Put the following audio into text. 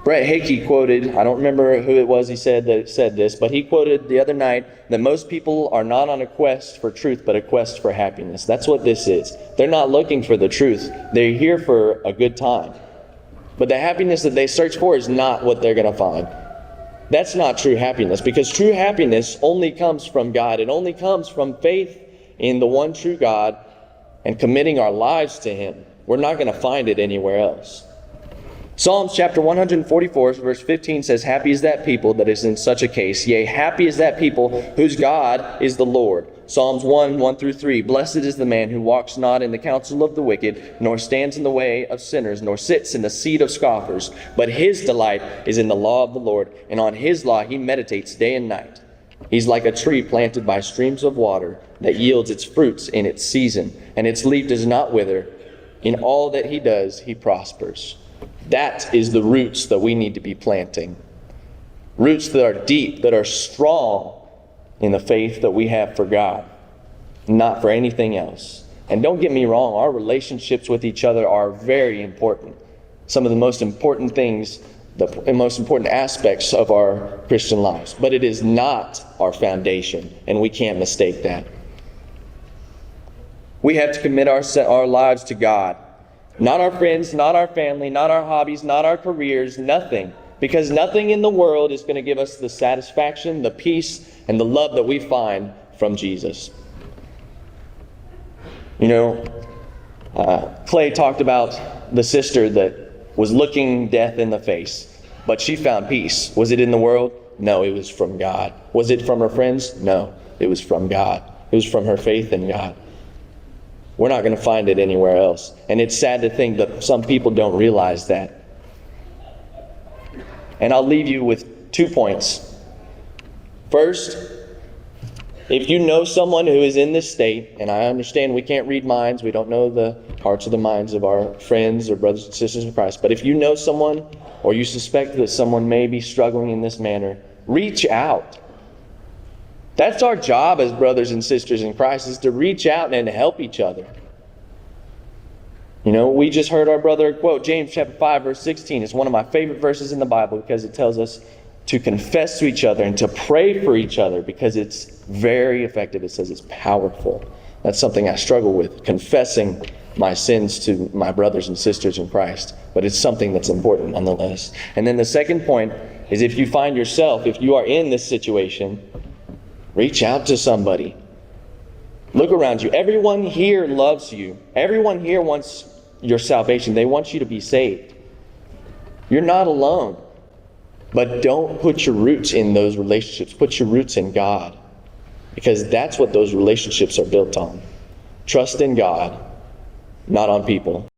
Brett Hickey quoted, I don't remember who it was he said that said this, but he quoted the other night that most people are not on a quest for truth, but a quest for happiness. That's what this is. They're not looking for the truth. They're here for a good time. But the happiness that they search for is not what they're going to find. That's not true happiness, because true happiness only comes from God. It only comes from faith in the one true God and committing our lives to Him. We're not going to find it anywhere else. Psalms chapter 144 verse 15 says, "Happy is that people that is in such a case. Yea, happy is that people whose God is the Lord." Psalms 1 through 3, "Blessed is the man who walks not in the counsel of the wicked, nor stands in the way of sinners, nor sits in the seat of scoffers. But his delight is in the law of the Lord, and on his law he meditates day and night. He's like a tree planted by streams of water that yields its fruits in its season, and its leaf does not wither. In all that he does, he prospers." That is the roots that we need to be planting. Roots that are deep, that are strong in the faith that we have for God, not for anything else. And don't get me wrong, our relationships with each other are very important. Some of the most important things, the most important aspects of our Christian lives. But it is not our foundation, and we can't mistake that. We have to commit our lives to God. Not our friends, not our family, not our hobbies, not our careers, nothing. Because nothing in the world is going to give us the satisfaction, the peace, and the love that we find from Jesus. You know, Clay talked about the sister that was looking death in the face, but she found peace. Was it in the world? No, it was from God. Was it from her friends? No, it was from God. It was from her faith in God. We're not going to find it anywhere else. And it's sad to think that some people don't realize that. And I'll leave you with 2 points. First, if you know someone who is in this state, and I understand we can't read minds, we don't know the hearts of the minds of our friends or brothers and sisters in Christ, but if you know someone or you suspect that someone may be struggling in this manner, reach out. That's our job as brothers and sisters in Christ, is to reach out and help each other. You know, we just heard our brother quote James chapter 5 verse 16. It's one of my favorite verses in the Bible because it tells us to confess to each other and to pray for each other because it's very effective. It says it's powerful. That's something I struggle with, confessing my sins to my brothers and sisters in Christ. But it's something that's important nonetheless. And then the second point is, if you find yourself, if you are in this situation, reach out to somebody. Look around you. Everyone here loves you. Everyone here wants your salvation. They want you to be saved. You're not alone. But don't put your roots in those relationships. Put your roots in God. Because that's what those relationships are built on. Trust in God, not on people.